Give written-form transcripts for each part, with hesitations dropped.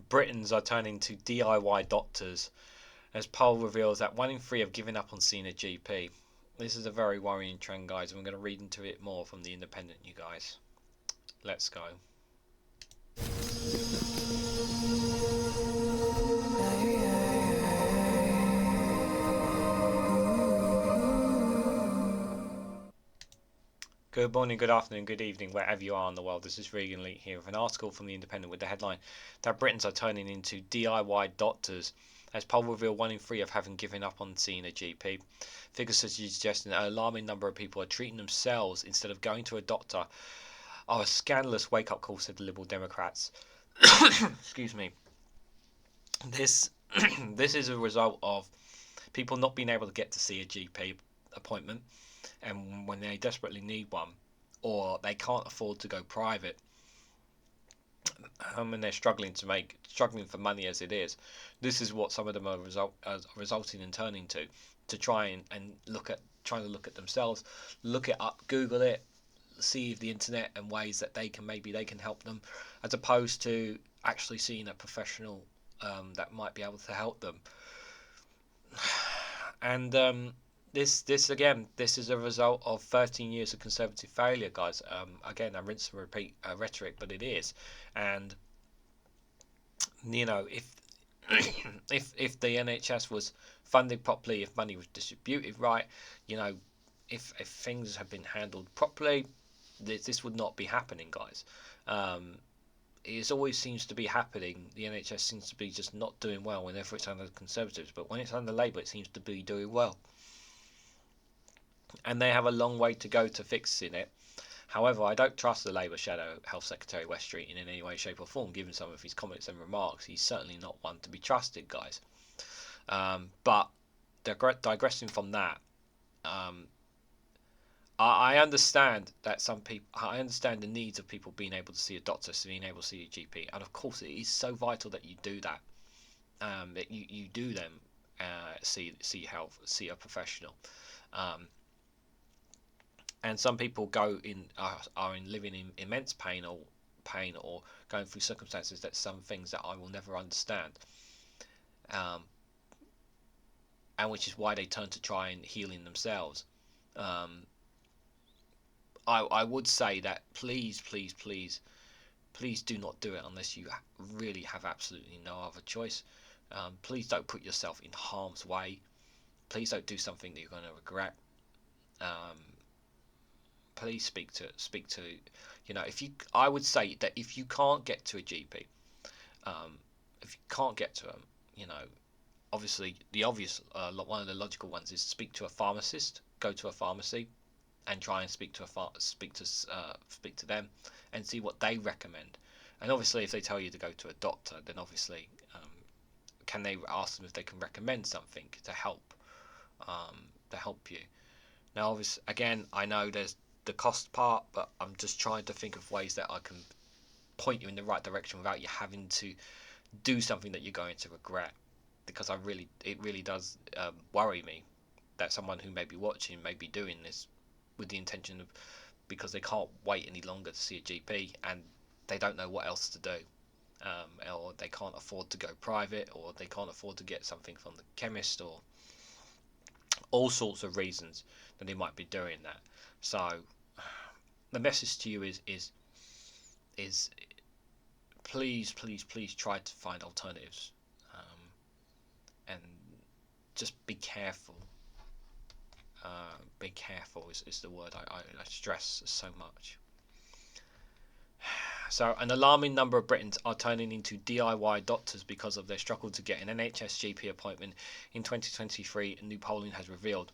Britons are turning to DIY doctors as poll reveals that 1 in 3 have given up on seeing a GP. This is a very worrying trend, guys, and we're going to read into it more from the Independent, you guys. Let's go. Good morning, good afternoon, good evening, wherever you are in the world. This is REGANELITE here with an article from the Independent with the headline that Britons are turning into DIY doctors as poll reveal 1 in 3 of having given up on seeing a GP. Figures suggesting an alarming number of people are treating themselves instead of going to a doctor are a scandalous wake-up call, said the Liberal Democrats. Excuse me. This is a result of people not being able to get to see a GP appointment, and when they desperately need one, or they can't afford to go private, and they're struggling for money as it is. This is what some of them are resulting in turning to try and trying to look at themselves, look it up, Google it, see the internet and ways that they can help them, as opposed to actually seeing a professional that might be able to help them. And this is a result of 13 years of Conservative failure, guys. Again, I rinse and repeat rhetoric, but it is. And you know, if if the NHS was funded properly, if money was distributed right, you know, if things had been handled properly, this would not be happening, guys. It always seems to be happening. The NHS seems to be just not doing well whenever it's under the Conservatives, but when it's under Labour, it seems to be doing well. And they have a long way to go to fixing it. However, I don't trust the Labour Shadow Health Secretary West Street in any way, shape or form, given some of his comments and remarks. He's certainly not one to be trusted, guys. But digressing from that, I understand that I understand the needs of people being able to see a doctor, being able to see a GP, and of course it is so vital that you do that. That you do them, see a professional. And some people are living in immense pain or going through circumstances that some things that I will never understand, and which is why they turn to try and healing themselves. I would say that please do not do it unless you really have absolutely no other choice. Please don't put yourself in harm's way. Please don't do something that you're going to regret. Please speak to I would say that if you can't get to a GP, if you can't get to them, obviously the obvious one of the logical ones is speak to a pharmacist. Go to a pharmacy and try and speak to them and see what they recommend. And obviously, if they tell you to go to a doctor, then obviously, can they ask them if they can recommend something to help you? Now, obviously, again, I know there's the cost part, but I'm just trying to think of ways that I can point you in the right direction without you having to do something that you're going to regret. Because it really does worry me that someone who may be watching may be doing this with the intention of, because they can't wait any longer to see a GP and they don't know what else to do, or they can't afford to go private, or they can't afford to get something from the chemist, or all sorts of reasons that they might be doing that. So the message to you is please try to find alternatives, and just be careful. Be careful is the word I stress so much. So, an alarming number of Britons are turning into DIY doctors because of their struggle to get an NHS GP appointment in 2023, new polling has revealed.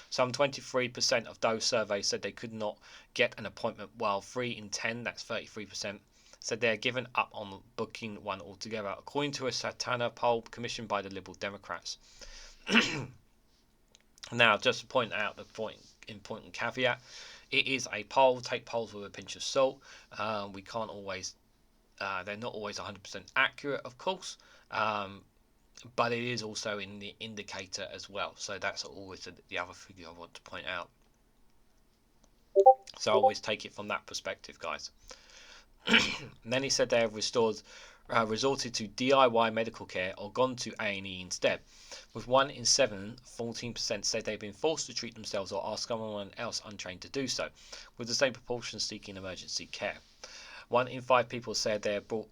Some 23% of those surveyed said they could not get an appointment, while 3 in 10, that's 33%, said they had given up on booking one altogether, according to a Savanta poll commissioned by the Liberal Democrats. Now, just to point out the important caveat, it is a poll. Take polls with a pinch of salt. We can't always, they're not always 100% accurate, of course, but it is also in the indicator as well. So that's always the other figure I want to point out. So always take it from that perspective, guys. And then he said they have restored resorted to DIY medical care or gone to A&E instead, with 1 in 7, 14%, said they've been forced to treat themselves or ask someone else untrained to do so, with the same proportion seeking emergency care. 1 in 5 people said they have bought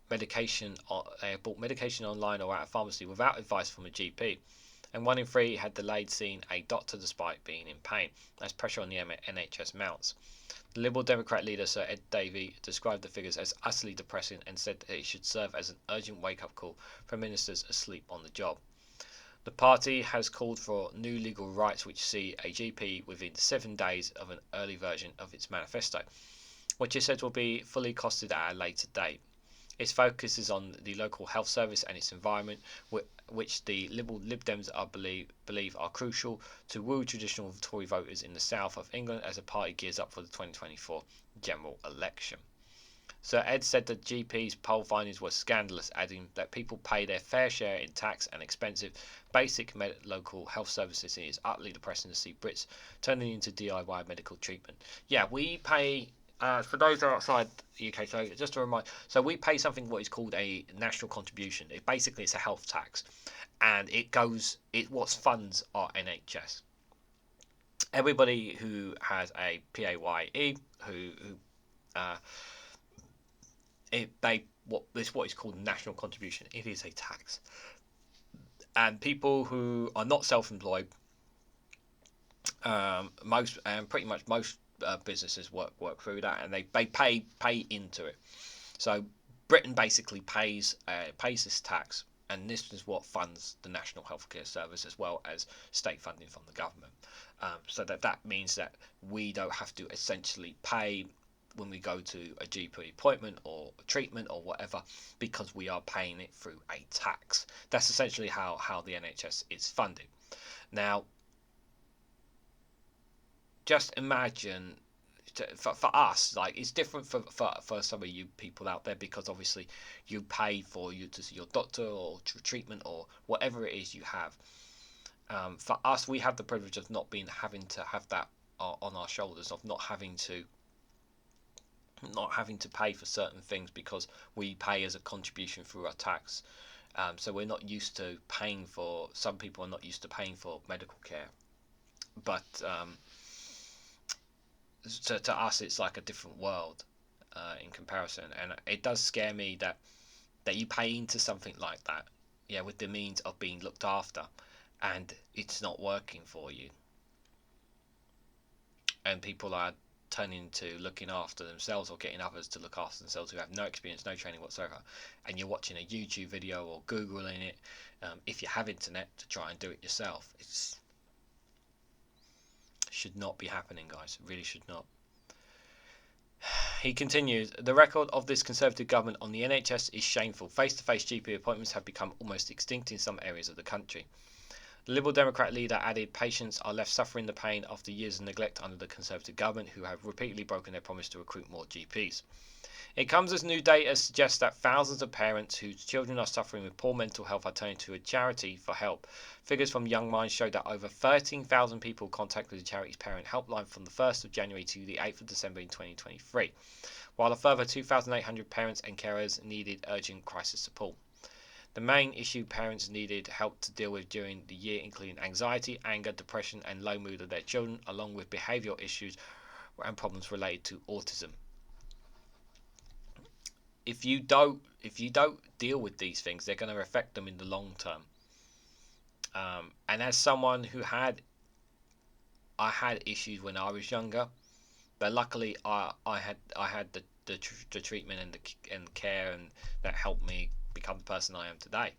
medication online or at a pharmacy without advice from a GP, and 1 in 3 had delayed seeing a doctor despite being in pain, as pressure on the NHS mounts. The Liberal Democrat leader Sir Ed Davey described the figures as utterly depressing and said that it should serve as an urgent wake-up call for ministers asleep on the job. The party has called for new legal rights which see a GP within 7 days of an early version of its manifesto, which it said will be fully costed at a later date. Its focus is on the local health service and its environment, which the Liberal Lib Dems believe are crucial to woo traditional Tory voters in the south of England as the party gears up for the 2024 general election. Sir Ed said that GP's poll findings were scandalous, adding that people pay their fair share in tax and expensive basic local health services, and it is utterly depressing to see Brits turning into DIY medical treatment. Yeah, we pay... for those outside the UK, so just to remind, so we pay something what is called a national contribution. It's a health tax, and what funds our NHS. Everybody who has a PAYE, what is called national contribution. It is a tax, and people who are not self-employed, pretty much most businesses work through that, and they pay into it. So Britain basically pays this tax, and this is what funds the National Healthcare Service as well as state funding from the government. So that means that we don't have to essentially pay when we go to a GP appointment or treatment or whatever, because we are paying it through a tax. That's essentially how the NHS is funded. Now, just imagine, for us, like, it's different for some of you people out there, because obviously you pay for to see your doctor or treatment or whatever it is you have. For us, we have the privilege of not having to have that on our shoulders, of not having to pay for certain things, because we pay as a contribution through our tax. So we're not used to paying for. Some people are not used to paying for medical care, but to us, it's like a different world in comparison, and it does scare me that you pay into something like that, yeah, with the means of being looked after, and it's not working for you, and people are turning to looking after themselves or getting others to look after themselves who have no experience, no training whatsoever, and you're watching a YouTube video or Googling it, if you have internet, to try and do it yourself. It should not be happening, guys. It really should not. He continues, the record of this Conservative government on the NHS is shameful. Face-to-face GP appointments have become almost extinct in some areas of the country. The Liberal Democrat leader added patients are left suffering the pain after years of neglect under the Conservative government, who have repeatedly broken their promise to recruit more GPs. It comes as new data suggests that thousands of parents whose children are suffering with poor mental health are turning to a charity for help. Figures from Young Minds show that over 13,000 people contacted the charity's parent helpline from the 1st of January to the 8th of December in 2023, while a further 2,800 parents and carers needed urgent crisis support. The main issue parents needed help to deal with during the year including anxiety, anger, depression and low mood of their children, along with behavioural issues and problems related to autism. If you don't deal with these things, they're going to affect them in the long term. And as someone who I had issues when I was younger, but luckily I had the treatment and the care, and that helped me become the person I am today.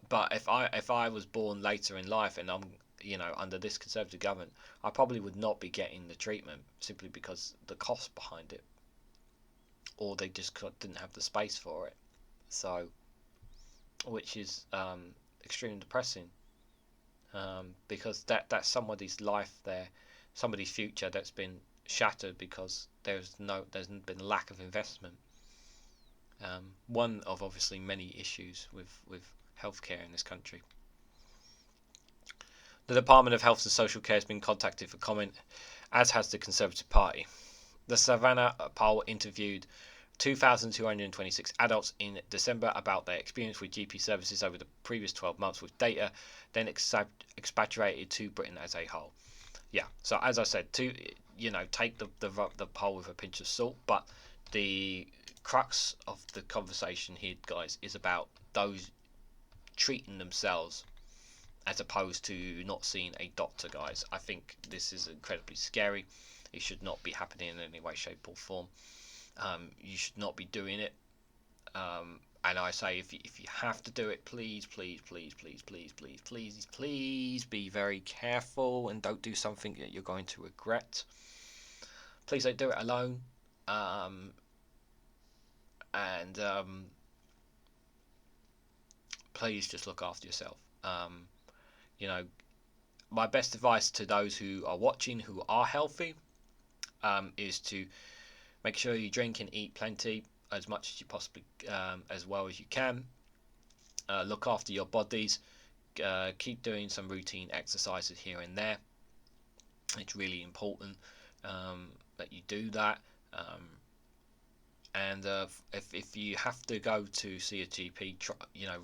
But if I was born later in life and I'm under this Conservative government, I probably would not be getting the treatment, simply because the cost behind it, or they just didn't have the space for it. So, which is extremely depressing, because that's somebody's life there, somebody's future that's been shattered because there's been a lack of investment. One of obviously many issues with healthcare in this country. The Department of Health and Social Care has been contacted for comment, as has the Conservative Party. The Savanta poll interviewed 2,226 adults in December about their experience with GP services over the previous 12 months, with data then expatriated to Britain as a whole. Yeah, so as I said, take the poll with a pinch of salt, but the crux of the conversation here, guys, is about those treating themselves as opposed to not seeing a doctor, guys. I think this is incredibly scary. It should not be happening in any way, shape, or form. You should not be doing it. And I say, if you have to do it, please, please, please, please, please, please, please, please be very careful and don't do something that you're going to regret. Please don't do it alone. And please just look after yourself. My best advice to those who are watching who are healthy is to make sure you drink and eat plenty, as much as you possibly, as well as you can. Look after your bodies. Keep doing some routine exercises here and there. It's really important that you do that. And if you have to go to see a GP,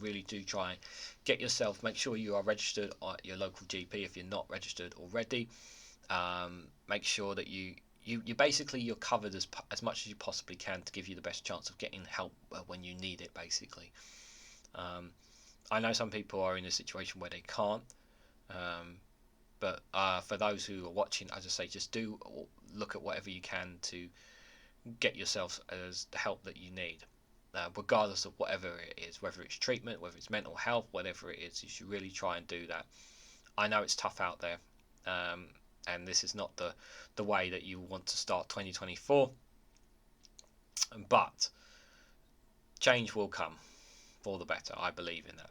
really do try and get yourself. Make sure you are registered at your local GP if you're not registered already. Make sure that you're basically you're covered as much as you possibly can to give you the best chance of getting help when you need it. Basically, I know some people are in a situation where they can't. But for those who are watching, as I say, just do look at whatever you can to get yourself as the help that you need, regardless of whatever it is, whether it's treatment, whether it's mental health, whatever it is. You should really try and do that. I know it's tough out there, and this is not the way that you want to start 2024, but change will come for the better. I believe in that.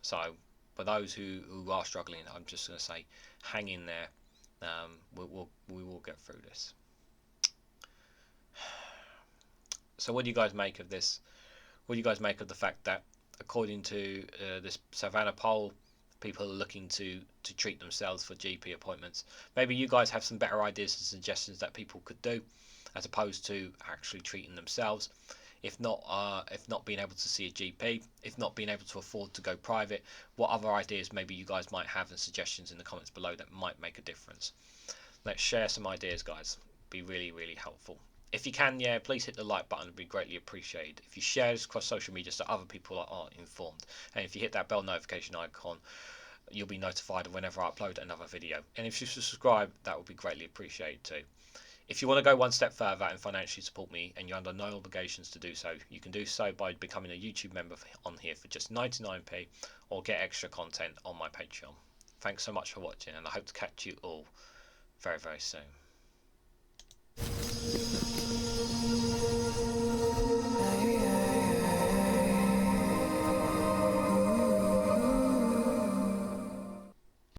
So for those who are struggling, I'm just going to say, hang in there. We will get through this. So what do you guys make of this? What do you guys make of the fact that, according to this Savanta poll, people are looking to treat themselves for GP appointments? Maybe you guys have some better ideas and suggestions that people could do, as opposed to actually treating themselves. If not being able to see a GP, if not being able to afford to go private, what other ideas maybe you guys might have and suggestions in the comments below that might make a difference? Let's share some ideas, guys. Be really, really helpful. If you can, please hit the like button. It would be greatly appreciated. If you share this across social media so other people are informed. And if you hit that bell notification icon, you'll be notified whenever I upload another video. And if you subscribe, that would be greatly appreciated too. If you want to go one step further and financially support me, and you're under no obligations to do so, you can do so by becoming a YouTube member on here for just 99p, or get extra content on my Patreon. Thanks so much for watching, and I hope to catch you all very, very soon.